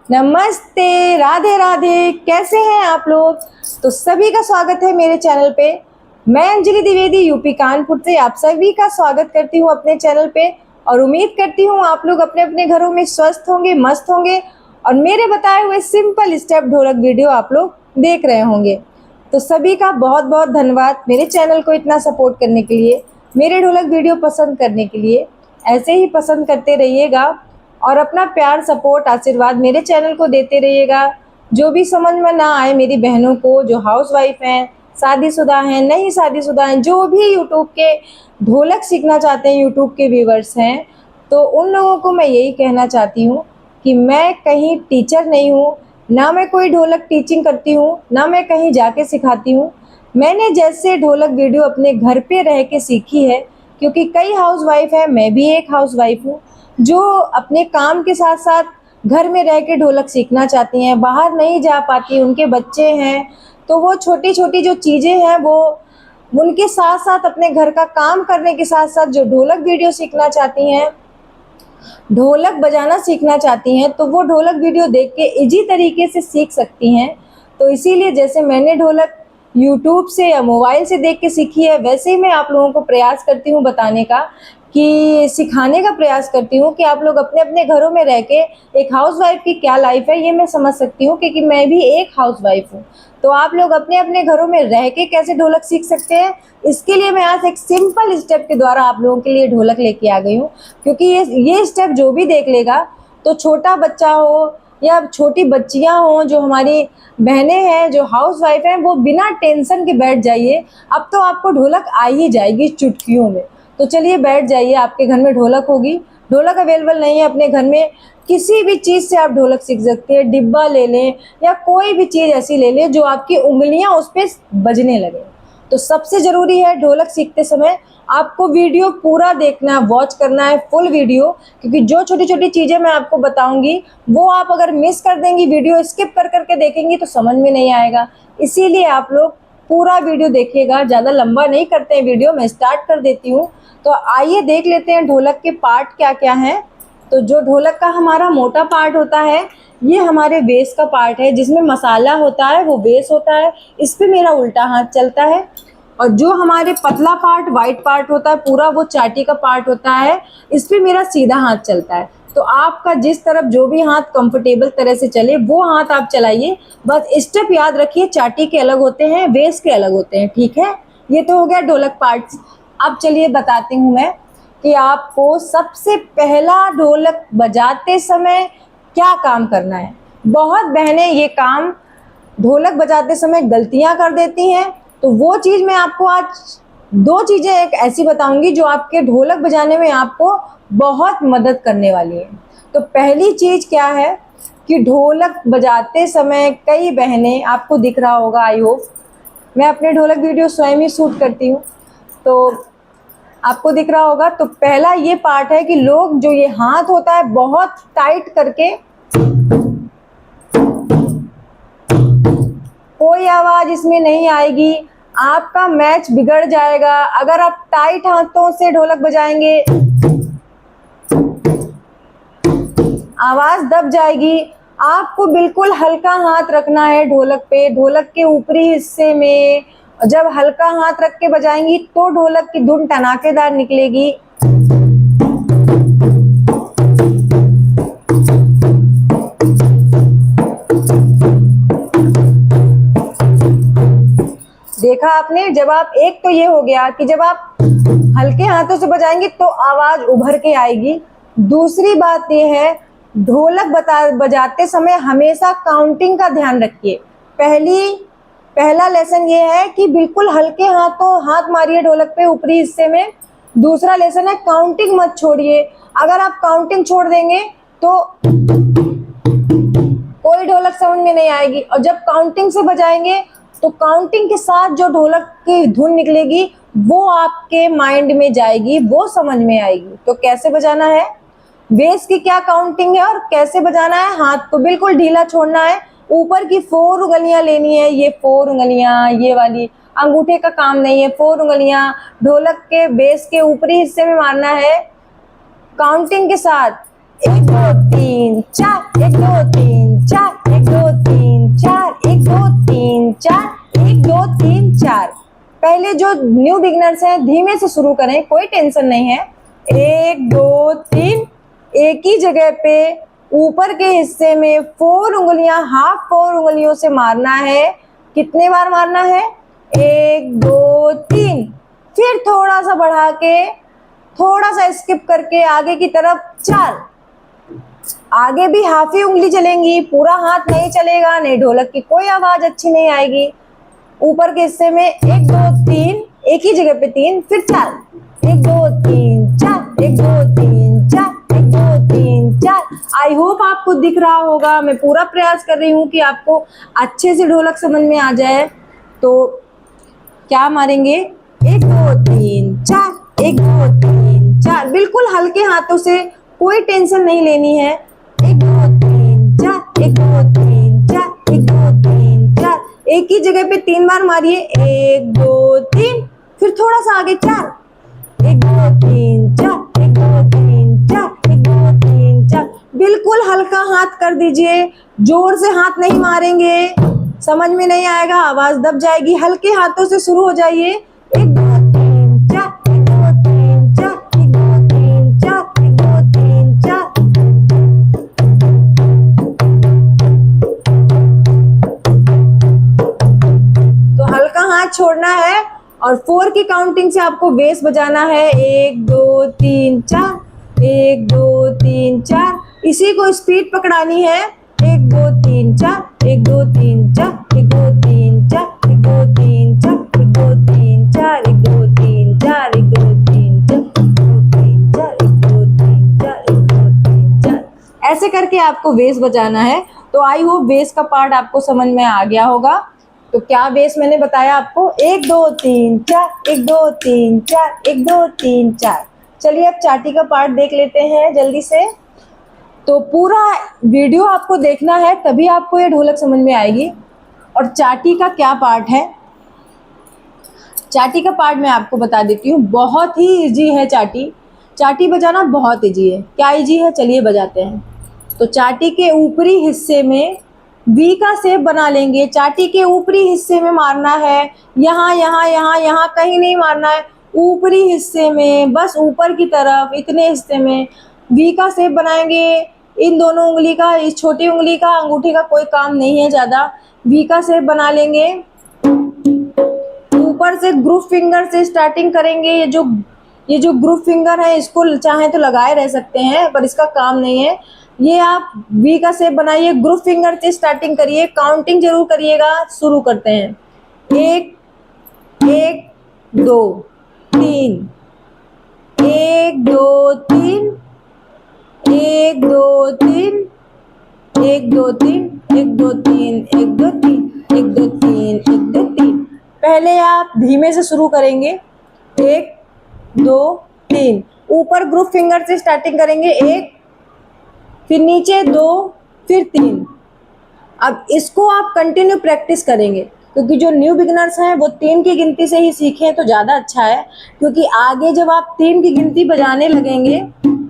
नमस्ते, राधे राधे। कैसे हैं आप लोग? तो सभी का स्वागत है मेरे चैनल पे। मैं अंजलि द्विवेदी यूपी कानपुर से आप सभी का स्वागत करती हूँ अपने चैनल पे और उम्मीद करती हूँ आप लोग अपने अपने घरों में स्वस्थ होंगे, मस्त होंगे और मेरे बताए हुए सिंपल स्टेप ढोलक वीडियो आप लोग देख रहे होंगे। तो सभी का बहुत बहुत धन्यवाद मेरे चैनल को इतना सपोर्ट करने के लिए, मेरे ढोलक वीडियो पसंद करने के लिए। ऐसे ही पसंद करते रहिएगा और अपना प्यार, सपोर्ट, आशीर्वाद मेरे चैनल को देते रहिएगा। जो भी समझ में ना आए मेरी बहनों को, जो हाउसवाइफ हैं, शादीशुदा हैं, नहीं शादीशुदा हैं, जो भी यूट्यूब के ढोलक सीखना चाहते हैं, यूट्यूब के व्यूवर्स हैं, तो उन लोगों को मैं यही कहना चाहती हूँ कि मैं कहीं टीचर नहीं हूँ, ना मैं कोई ढोलक टीचिंग करती हूँ, ना मैं कहीं जाके सिखाती हूँ। मैंने जैसे ढोलक वीडियो अपने घर पे रह के सीखी है, क्योंकि कई हाउसवाइफ हैं, मैं भी एक हाउसवाइफ हूँ जो अपने काम के साथ साथ घर में रह के ढोलक सीखना चाहती हैं, बाहर नहीं जा पाती, उनके बच्चे हैं, तो वो छोटी छोटी जो चीज़ें हैं वो उनके साथ साथ अपने घर का काम करने के साथ साथ जो ढोलक वीडियो सीखना चाहती हैं, ढोलक बजाना सीखना चाहती हैं, तो वो ढोलक वीडियो देख के इजी तरीके से सीख सकती हैं। तो इसीलिए जैसे मैंने ढोलक यूट्यूब से या मोबाइल से देख के सीखी है, वैसे ही मैं आप लोगों को प्रयास करती हूँ बताने का, कि सिखाने का प्रयास करती हूँ कि आप लोग अपने अपने घरों में रह के एक हाउसवाइफ की क्या लाइफ है ये मैं समझ सकती हूँ, क्योंकि मैं भी एक हाउसवाइफ हूँ। तो आप लोग अपने अपने घरों में रह के कैसे ढोलक सीख सकते हैं, इसके लिए मैं आज एक सिंपल स्टेप के द्वारा आप लोगों के लिए ढोलक लेके आ गई हूँ। क्योंकि ये स्टेप जो भी देख लेगा, तो छोटा बच्चा हो या छोटी बच्चियां हों, जो हमारी बहनें हैं, जो हाउसवाइफ हैं, वो बिना टेंशन के बैठ जाइए। अब तो आपको ढोलक आ ही जाएगी चुटकियों में। तो चलिए बैठ जाइए, आपके घर में ढोलक होगी। ढोलक अवेलेबल नहीं है अपने घर में, किसी भी चीज़ से आप ढोलक सीख सकते हैं। डिब्बा ले लें या कोई भी चीज़ ऐसी ले लें जो आपकी उंगलियां उस पर बजने लगे। तो सबसे ज़रूरी है ढोलक सीखते समय आपको वीडियो पूरा देखना है, वॉच करना है फुल वीडियो, क्योंकि जो छोटी छोटी चीज़ें मैं आपको बताऊंगी वो आप अगर मिस कर देंगी, वीडियो स्किप कर करके देखेंगी तो समझ में नहीं आएगा। इसीलिए आप लोग पूरा वीडियो देखिएगा। ज़्यादा लंबा नहीं करते हैं वीडियो, मैं स्टार्ट कर देती हूँ। तो आइए देख लेते हैं ढोलक के पार्ट क्या क्या हैं। तो जो ढोलक का हमारा मोटा पार्ट होता है, ये हमारे बेस का पार्ट है, जिसमें मसाला होता है वो बेस होता है, इस पे मेरा उल्टा हाथ चलता है। और जो हमारे पतला पार्ट, वाइट पार्ट होता है पूरा, वो चाटी का पार्ट होता है, इस पे मेरा सीधा हाथ चलता है। तो आपका जिस तरफ जो भी हाथ कंफर्टेबल तरह से चले वो हाथ आप चलाइए। बस स्टेप याद रखिए, चाटी के अलग होते हैं, बेस के अलग होते हैं, ठीक है। ये तो हो गया ढोलक पार्ट। अब चलिए बताती हूँ मैं कि आपको सबसे पहला ढोलक बजाते समय क्या काम करना है। बहुत बहनें ये काम ढोलक बजाते समय गलतियां कर देती हैं, तो वो चीज़ मैं आपको आज दो चीज़ें एक ऐसी बताऊंगी जो आपके ढोलक बजाने में आपको बहुत मदद करने वाली है। तो पहली चीज़ क्या है कि ढोलक बजाते समय कई बहनें, आपको दिख रहा होगा, आई होप, मैं अपने ढोलक वीडियो स्वयं ही शूट करती हूँ तो आपको दिख रहा होगा। तो पहला ये पार्ट है कि लोग जो ये हाथ होता है बहुत टाइट करके, कोई आवाज इसमें नहीं आएगी, आपका मैच बिगड़ जाएगा। अगर आप टाइट हाथों से ढोलक बजाएंगे आवाज दब जाएगी। आपको बिल्कुल हल्का हाथ रखना है ढोलक पे, ढोलक के ऊपरी हिस्से में। जब हल्का हाथ रख के बजाएंगी तो ढोलक की धुन टनाकेदार निकलेगी। देखा आपने, जब आप, एक तो ये हो गया कि जब आप हल्के हाथों से बजाएंगे तो आवाज उभर के आएगी। दूसरी बात ये है, ढोलक बजाते समय हमेशा काउंटिंग का ध्यान रखिए। पहला लेसन ये है कि बिल्कुल हल्के हाथ मारिए ढोलक पे ऊपरी हिस्से में। दूसरा लेसन है काउंटिंग मत छोड़िए। अगर आप काउंटिंग छोड़ देंगे तो कोई ढोलक समझ में नहीं आएगी, और जब काउंटिंग से बजाएंगे तो काउंटिंग के साथ जो ढोलक की धुन निकलेगी वो आपके माइंड में जाएगी, वो समझ में आएगी। तो कैसे बजाना है, बेस की क्या काउंटिंग है और कैसे बजाना है। हाथ को बिल्कुल ढीला छोड़ना है, ऊपर की 4 उंगलियां लेनी है, ये 4 उंगलियां, ये वाली अंगूठे का काम नहीं है, 4 उंगलियां ढोलक के बेस के ऊपरी हिस्से में मारना है काउंटिंग के साथ। 1 2 3 4, 1 2 3 पहले जो न्यू बिगनर्स हैं धीमे से शुरू करें, कोई टेंशन नहीं है। 1 2 3, एक ही जगह पे ऊपर के हिस्से में 4 उंगलियां, हाफ 4 उंगलियों से मारना है। कितने बार मारना है? 1 2 3। फिर थोड़ा सा बढ़ा के, थोड़ा सा स्किप करके आगे की तरफ 4। आगे भी हाफ ही उंगली चलेंगी, पूरा हाथ नहीं चलेगा, नहीं ढोलक की कोई आवाज अच्छी नहीं आएगी। ऊपर के हिस्से में 1 2 3, एक ही जगह पे 3, फिर 4। 1 2 3 4, 1 2 3 4, 1 2 3 4। आई होप आपको दिख रहा होगा। मैं पूरा प्रयास कर रही हूँ कि आपको अच्छे से ढोलक समझ में आ जाए। तो क्या मारेंगे? 1 2 3 4, 1 2 3 4। बिल्कुल हल्के हाथों से, कोई टेंशन नहीं लेनी है। 1 2 3 4, 1 2 3 4, 1 2 3 4। एक ही जगह पे 3 बार मारिए। 1 2 3, फिर थोड़ा सा आगे 4। 1 2 3 4, 1 2 3 4, 1 2 3 4। बिल्कुल हल्का हाथ कर दीजिए, जोर से हाथ नहीं मारेंगे, समझ में नहीं आएगा, आवाज दब जाएगी। हल्के हाथों से शुरू हो जाइए। 1 2 3 4, 1 2 3 4, 1 2 3 4, 1 2 3 4। तो हल्का हाथ छोड़ना है और 4 की काउंटिंग से आपको बेस बजाना है। 1 2 3 4, 1 2 3 4। इसी को स्पीड पकड़ानी है। 1 2 3 4, 1 2 3 4, 1 2 3 4, 1 2 3 4, 1 2 3 4, 1 2 3 4, 1 2 3 4, 1 2 3 4, 1 2 3 4, 1 2 3 4। ऐसे करके आपको बेस बजाना है। तो आई होप बेस का पार्ट आपको समझ में आ गया होगा। तो क्या बेस मैंने बताया आपको? 1 2 3 4, 1 2 3 4, 1 2 3 4। चलिए अब चाटी का पार्ट देख लेते हैं जल्दी से। तो पूरा वीडियो आपको देखना है, तभी आपको ये ढोलक समझ में आएगी। और चाटी का क्या पार्ट है? चाटी का पार्ट मैं आपको बता देती हूँ। बहुत ही इजी है चाटी। चाटी बजाना बहुत इजी है। क्या इजी है? चलिए बजाते हैं। तो चाटी के ऊपरी हिस्से में वी का शेप बना लेंगे। चाटी के ऊपरी हिस्से में मारना है। यहाँ यहाँ यहाँ यहाँ कहीं नहीं मारना है, ऊपरी हिस्से में, बस ऊपर की तरफ इतने हिस्से में वी का शेप बनाएंगे। इन दोनों उंगली का, इस छोटी उंगली का, अंगूठी का कोई काम नहीं है ज़्यादा। वी का शेप बना लेंगे। ऊपर से ग्रुप फिंगर से स्टार्टिंग करेंगे। ये जो ग्रुप फिंगर है, इसको चाहे तो लगाए रह सकते हैं, पर इसका काम नहीं है। ये आप वी का शेप बनाइए, ग्रुप फिंगर से स्टार्टिंग करिए, काउंटिंग जरूर करिएगा। शुरू करते हैं। 1 1 2 3, 1 2 3, 1 2 3, 1 2 3, 1 2 3, 1 2 3, 1 2 3, 1 2 3। पहले आप धीमे से शुरू करेंगे। 1 2 3, ऊपर ग्रुप फिंगर से स्टार्टिंग करेंगे। 1, फिर नीचे 2, फिर 3। अब इसको आप कंटिन्यू प्रैक्टिस करेंगे, क्योंकि जो न्यू बिगिनर्स हैं वो 3 की गिनती से ही सीखें तो ज़्यादा अच्छा है। क्योंकि आगे जब आप 3 की गिनती बजाने लगेंगे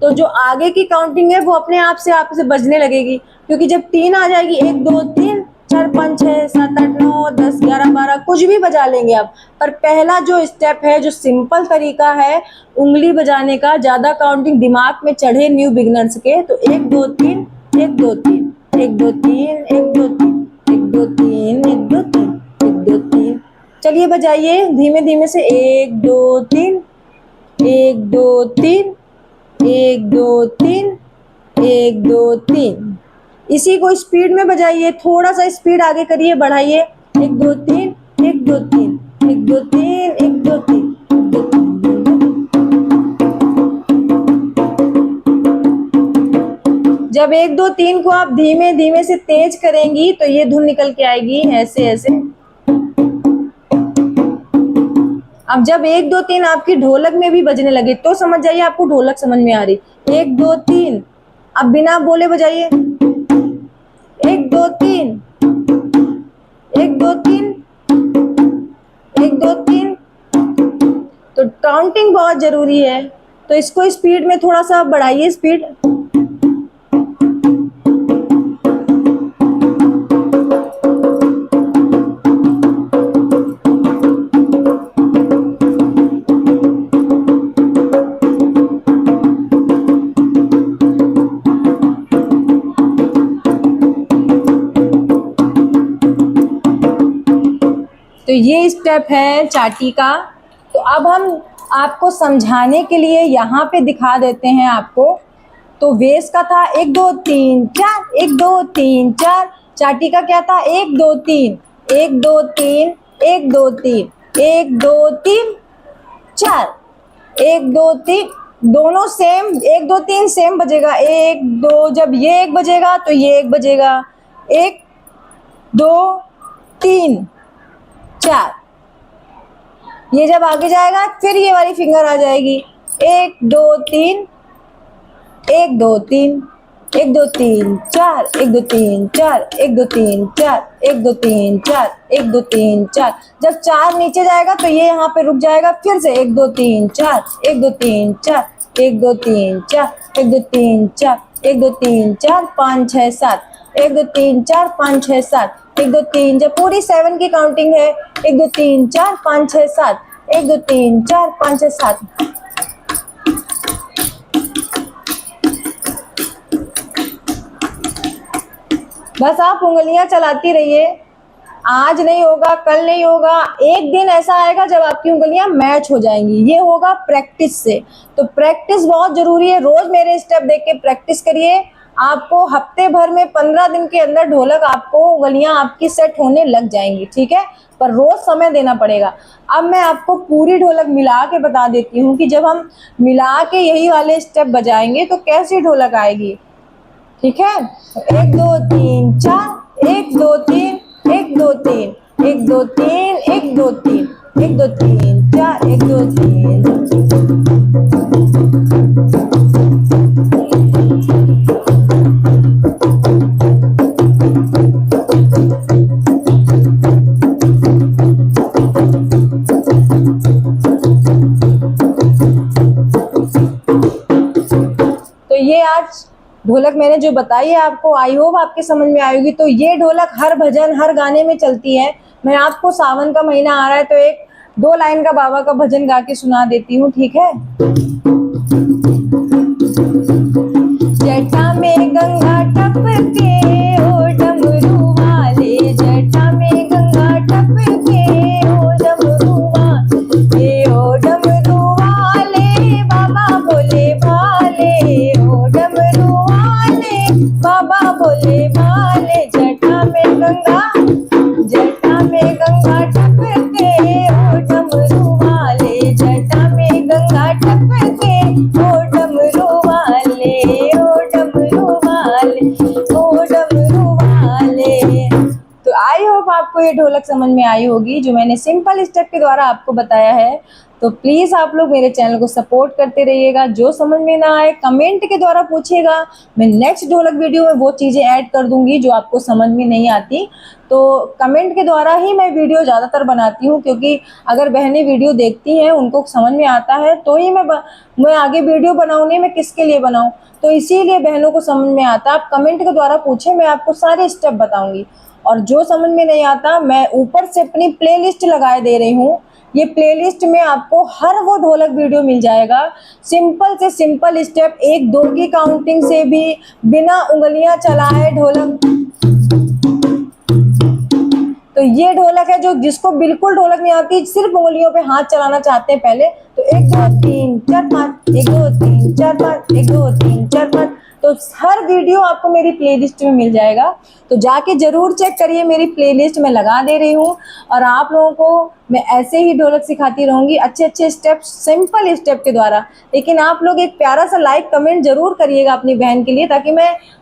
तो जो आगे की काउंटिंग है वो अपने आप से आपसे बजने लगेगी। क्योंकि जब 3 आ जाएगी, 1 2 3 4 5 6 7 8 9 10 11 12 कुछ भी बजा लेंगे आप। पर पहला जो स्टेप है, जो सिंपल तरीका है उंगली बजाने का, ज़्यादा काउंटिंग दिमाग में चढ़े न्यू बिगिनर्स के, तो 1 2 3, 1 2 3, 1 2 3, 1 2 3, 1 2 3, 1 2 3, 1 2 3। चलिए बजाइए धीमे धीमे से। 1 2 3, 1 2 3, 1 2 3, 1 2 3। इसी को स्पीड में बजाइए, थोड़ा सा स्पीड आगे करिए, बढ़ाइए। 1 2 3, 1 2 3, 1 2 3, 1 2 3, 1 2 3। जब 1 2 3 को आप धीमे धीमे से तेज करेंगी तो ये धुन निकल के आएगी ऐसे ऐसे। अब जब 1 2 3 आपकी ढोलक में भी बजने लगे तो समझ जाइए आपको ढोलक समझ में आ रही। 1 2 3, अब बिना बोले बजाइए। 1 2 3, 1 2 3, 1 2 3। तो काउंटिंग बहुत जरूरी है, तो इसको स्पीड में थोड़ा सा बढ़ाइए स्पीड। तो ये स्टेप है चाटी का। तो अब हम आपको समझाने के लिए यहाँ पे दिखा देते हैं आपको। तो वेस का था 1 2 3 4, 1 2 3 4। चाटी का क्या था 1 2 3, 1 2 3, 1 2 3, 1 2 3 4, 1 2 3। दोनों सेम 1 2 3 सेम बजेगा। 1 2, जब ये 1 बजेगा तो ये 1 बजेगा। 1 2 3 4। ये जब आगे जाएगा फिर ये वाली फिंगर आ जाएगी। 1 2 3, 1 2 3, 1 2 3 4, 1 2 3 4, 1 2 3 4, 1 2 3 4, 1 2 3 4। जब 4 नीचे जाएगा तो ये यहाँ पे रुक जाएगा। फिर से 1 2 3 4, 1 2 3 4, 1 2 3 4, 1 2 3 4, 1 2 3 4 5 6 7, 1 2 3 4 5 6 7, 1 2 3। जब पूरी 7 की काउंटिंग है 1 2 3 4 5 6 7, 1 2 3 4 5 6 7। बस आप उंगलियां चलाती रहिए। आज नहीं होगा, कल नहीं होगा, एक दिन ऐसा आएगा जब आपकी उंगलियां मैच हो जाएंगी। ये होगा प्रैक्टिस से। तो प्रैक्टिस बहुत जरूरी है। रोज मेरे स्टेप देख के प्रैक्टिस करिए। आपको हफ्ते भर में 15 दिन के अंदर ढोलक आपको उंगलियां आपकी सेट होने लग जाएंगी, ठीक है। पर रोज समय देना पड़ेगा। अब मैं आपको पूरी ढोलक मिला के बता देती हूँ कि जब हम मिला के यही वाले स्टेप बजाएंगे तो कैसी ढोलक आएगी, ठीक है। 1 2 3 4, 1 2 3, 1 2 3, 1 2 3, 1 2 3, 1 2 3 4, 1 2 3। तो ये आज ढोलक मैंने जो बताई है आपको, आई होप आपके समझ में आएगी। तो ये ढोलक हर भजन हर गाने में चलती है। मैं आपको सावन का महीना आ रहा है तो एक 2 लाइन का बाबा का भजन गा के सुना देती हूँ, ठीक है। जटा में गंगा टपके ओ डमरू वाले, जटा में गंगा टपके ओ डमरू वाले, ओ डमरू वाले बाबा भोले भाले, ओ डमरू बाबा भोले भाले। जटा में गंगा, जटा में गंगा टपके ओ डमरू वाले, जटा में गंगा टपके ओ डमरू वाले, ओ डमरू वाले, ओ डमरू वाले। तो आई होप आपको ये ढोलक समझ में आई होगी जो मैंने सिंपल स्टेप के द्वारा आपको बताया है। तो प्लीज़ आप लोग मेरे चैनल को सपोर्ट करते रहिएगा। जो समझ में ना आए कमेंट के द्वारा पूछिएगा। मैं नेक्स्ट ढोलक वीडियो में वो चीज़ें ऐड कर दूंगी जो आपको समझ में नहीं आती। तो कमेंट के द्वारा ही मैं वीडियो ज़्यादातर बनाती हूँ, क्योंकि अगर बहनें वीडियो देखती हैं उनको समझ में आता है तो ही मैं आगे वीडियो बनाऊँगी। मैं किसके लिए बनाऊँ, तो इसीलिए बहनों को समझ में आता। आप कमेंट के द्वारा पूछें, मैं आपको सारे स्टेप बताऊँगी। और जो समझ में नहीं आता मैं ऊपर से अपनी प्लेलिस्ट लगाए दे रही हूँ। ये प्लेलिस्ट में आपको हर वो ढोलक वीडियो मिल जाएगा। सिंपल से सिंपल स्टेप 1 2 की काउंटिंग से भी बिना उंगलियां चलाए ढोलक। तो ये ढोलक है जो जिसको बिल्कुल ढोलक नहीं आती, सिर्फ उंगलियों पे हाथ चलाना चाहते हैं पहले, तो 1 2 3 4 5, 1 2 3 4 5, 1 2 3 4 5। तो हर वीडियो आपको मेरी प्लेलिस्ट में मिल जाएगा। तो जाके जरूर चेक करिए, मेरी प्लेलिस्ट में लगा दे रही हूँ। और आप लोगों को मैं ऐसे ही ढोलक सिखाती रहूँगी, अच्छे अच्छे स्टेप, सिंपल स्टेप के द्वारा। लेकिन आप लोग एक प्यारा सा लाइक कमेंट जरूर करिएगा अपनी बहन के लिए, ताकि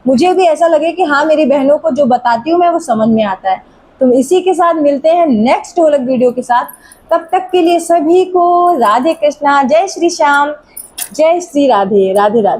मुझे भी ऐसा लगे कि हाँ मेरी बहनों को जो बताती हूँ मैं वो समझ में आता है। तो इसी के साथ मिलते हैं नेक्स्ट ढोलक वीडियो के साथ। तब तक के लिए सभी को राधे कृष्णा, जय श्री श्याम, जय श्री राधे, राधे राधे।